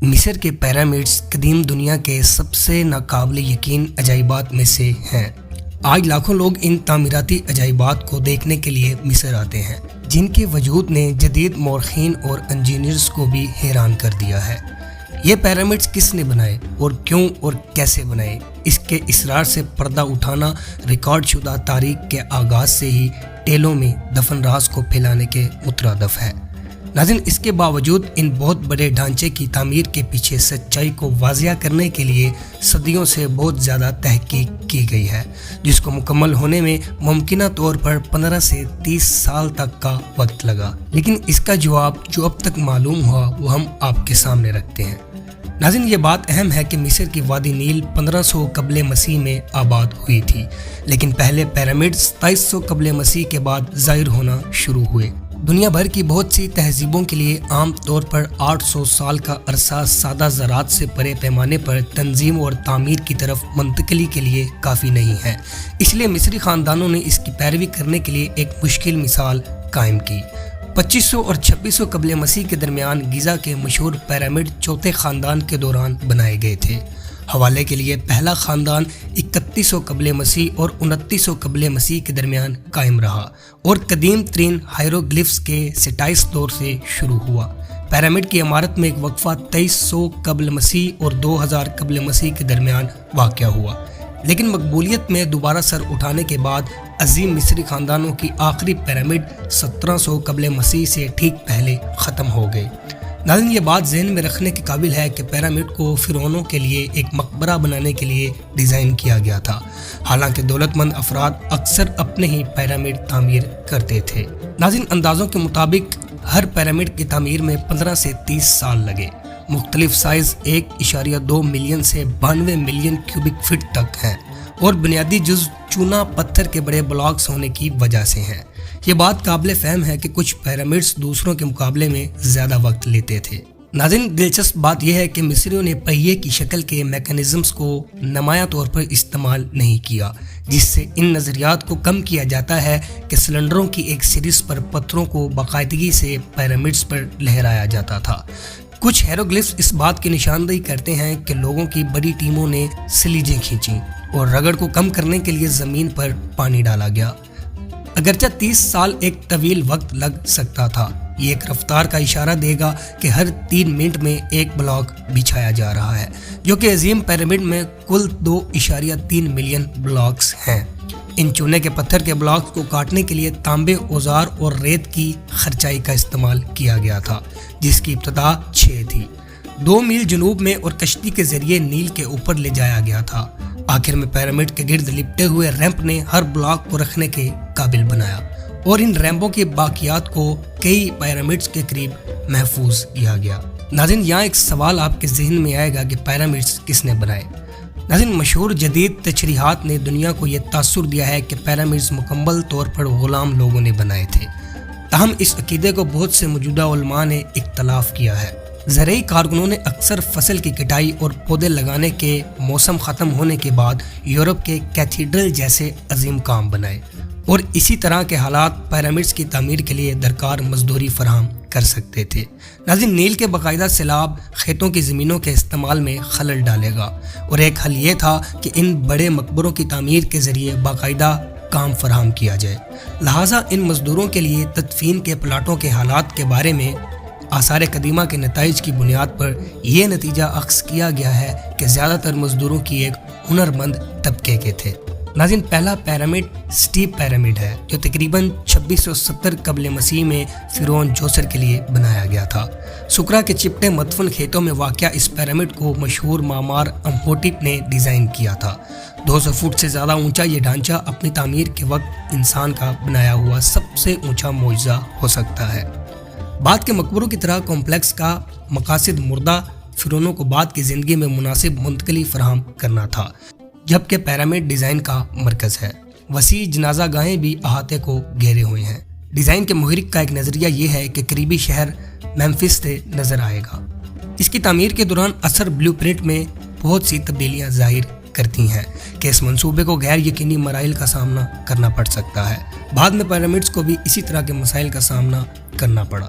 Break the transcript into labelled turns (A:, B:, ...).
A: مصر کے پیرامڈز قدیم دنیا کے سب سے ناقابل یقین عجائبات میں سے ہیں۔ آج لاکھوں لوگ ان تعمیراتی عجائبات کو دیکھنے کے لیے مصر آتے ہیں، جن کے وجود نے جدید مورخین اور انجینئرز کو بھی حیران کر دیا ہے۔ یہ پیرامڈز کس نے بنائے اور کیوں اور کیسے بنائے، اس کے اسرار سے پردہ اٹھانا ریکارڈ شدہ تاریخ کے آغاز سے ہی ٹیلوں میں دفن راز کو پھیلانے کے مترادف ہے۔ ناظرین، اس کے باوجود ان بہت بڑے ڈھانچے کی تعمیر کے پیچھے سچائی کو واضح کرنے کے لیے صدیوں سے بہت زیادہ تحقیق کی گئی ہے، جس کو مکمل ہونے میں ممکنہ طور پر 15 سے 30 سال تک کا وقت لگا، لیکن اس کا جواب جو اب تک معلوم ہوا وہ ہم آپ کے سامنے رکھتے ہیں۔ ناظرین، یہ بات اہم ہے کہ مصر کی وادی نیل 1500 قبل مسیح میں آباد ہوئی تھی، لیکن پہلے پیرامڈز 2700 قبل مسیح کے بعد ظاہر ہونا شروع ہوئے۔ دنیا بھر کی بہت سی تہذیبوں کے لیے عام طور پر 800 سال کا عرصہ سادہ زراعت سے بڑے پیمانے پر تنظیم اور تعمیر کی طرف منتقلی کے لیے کافی نہیں ہے، اس لیے مصری خاندانوں نے اس کی پیروی کرنے کے لیے ایک مشکل مثال قائم کی۔ 2500 اور 2600 قبل مسیح کے درمیان گیزا کے مشہور پیرامڈ چوتھے خاندان کے دوران بنائے گئے تھے۔ حوالے کے لیے پہلا خاندان 3100 قبل مسیح اور 2900 قبل مسیح کے درمیان قائم رہا اور قدیم ترین ہائیروگلفس کے 27 دور سے شروع ہوا۔ پیرامڈ کی عمارت میں ایک وقفہ 2300 قبل مسیح اور 2000 قبل مسیح کے درمیان واقع ہوا، لیکن مقبولیت میں دوبارہ سر اٹھانے کے بعد عظیم مصری خاندانوں کی آخری پیرامڈ 1700 قبل مسیح سے ٹھیک پہلے ختم ہو گئے۔ ناظرین، یہ بات ذہن میں رکھنے کے قابل ہے کہ پیرامڈ کو فرعونوں کے لیے ایک مقبرہ بنانے کے لیے ڈیزائن کیا گیا تھا، حالانکہ دولت مند افراد اکثر اپنے ہی پیرامڈ تعمیر کرتے تھے۔ ناظرین، اندازوں کے مطابق ہر پیرامڈ کی تعمیر میں 15 سے 30 سال لگے۔ مختلف سائز 1.2 ملین سے 92 ملین کیوبک فٹ تک ہیں اور بنیادی جز چونا پتھر کے بڑے بلاکس ہونے کی وجہ سے ہیں۔ یہ بات قابل فہم ہے کہ کچھ پیرامڈز دوسروں کے مقابلے میں زیادہ وقت لیتے تھے۔ ناظرین، دلچسپ بات یہ ہے کہ مصریوں نے پہیے کی شکل کے میکانزمز کو نمایاں طور پر استعمال نہیں کیا، جس سے ان نظریات کو کم کیا جاتا ہے کہ سلنڈروں کی ایک سیریز پر پتھروں کو باقاعدگی سے پیرامڈز پر لہرایا جاتا تھا۔ کچھ ہیروگلفس اس بات کی نشاندہی کرتے ہیں کہ لوگوں کی بڑی ٹیموں نے سلیجیں کھینچیں اور رگڑ کو کم کرنے کے لیے زمین پر پانی ڈالا گیا۔ اگرچہ 30 سال ایک طویل وقت لگ سکتا تھا، یہ ایک رفتار کا اشارہ دے گا کہ ہر 3 منٹ میں ایک بلاک بچھایا جا رہا ہے، جو کہ عظیم پیرامڈ میں کل 2.3 ملین بلاکس ہیں۔ ان چونے کے پتھر کے بلاکس کو کاٹنے کے لیے تانبے، اوزار اور ریت کی خرچائی کا استعمال کیا گیا تھا، جس کی ابتدا 6 تھی۔ 2 میل جنوب میں اور کشتی کے ذریعے نیل کے اوپر لے جایا گیا تھا۔ آخر میں پیرامڈ کے گرد لپٹے ہوئے ریمپ نے ہر بلاک کو رکھنے کے قابل بنایا اور ان ریمپوں کی باقیات کو کئی پیرامڈز کے قریب محفوظ کیا گیا۔ ناظرین، یہاں ایک سوال آپ کے ذہن میں آئے گا کہ پیرامڈز کس نے بنائے؟ ناظرین، مشہور جدید تشریحات نے دنیا کو یہ تاثر دیا ہے کہ پیرامڈز مکمل طور پر غلام لوگوں نے بنائے تھے، تاہم اس عقیدے کو بہت سے موجودہ علماء نے اختلاف کیا ہے۔ زرعی کارکنوں نے اکثر فصل کی کٹائی اور پودے لگانے کے موسم ختم ہونے کے بعد یورپ کے کیتھیڈرل جیسے عظیم کام بنائے، اور اسی طرح کے حالات پیرامڈز کی تعمیر کے لیے درکار مزدوری فراہم کر سکتے تھے۔ ناظرین، نیل کے باقاعدہ سیلاب کھیتوں کی زمینوں کے استعمال میں خلل ڈالے گا، اور ایک حل یہ تھا کہ ان بڑے مقبروں کی تعمیر کے ذریعے باقاعدہ کام فراہم کیا جائے۔ لہٰذا ان مزدوروں کے لیے تدفین کے پلاٹوں کے حالات کے بارے میں آثار قدیمہ کے نتائج کی بنیاد پر یہ نتیجہ اخذ کیا گیا ہے کہ زیادہ تر مزدوروں کی ایک ہنرمند طبقے کے تھے۔ ناظرین، پہلا پیرامڈ سٹیپ پیرامڈ ہے، جو تقریباً 2670 قبل مسیح میں فرعون جوسر کے لیے بنایا گیا تھا۔ سکرا کے چپٹے مدفون کھیتوں میں واقع اس پیرامڈ کو مشہور معمار امہوٹپ نے ڈیزائن کیا تھا۔ 200 فٹ سے زیادہ اونچا یہ ڈھانچہ اپنی تعمیر کے وقت انسان کا بنایا ہوا سب سے اونچا معجزہ ہو سکتا ہے۔ بعد کے مقبروں کی طرح کمپلیکس کا مقاصد مردہ فرعونوں کو بعد کی زندگی میں مناسب منتقلی فراہم کرنا تھا، جبکہ پیرامڈ ڈیزائن کا مرکز ہے۔ وسیع جنازہ گاہیں بھی احاطے کو گھیرے ہوئے ہیں۔ ڈیزائن کے محرک کا ایک نظریہ یہ ہے کہ قریبی شہر میمفس سے نظر آئے گا۔ اس کی تعمیر کے دوران اثر بلیو پرنٹ میں بہت سی تبدیلیاں ظاہر کرتی ہیں کہ اس منصوبے کو غیر یقینی مراحل کا سامنا کرنا پڑ سکتا ہے۔ بعد میں پیرامڈز کو بھی اسی طرح کے مسائل کا سامنا کرنا پڑا۔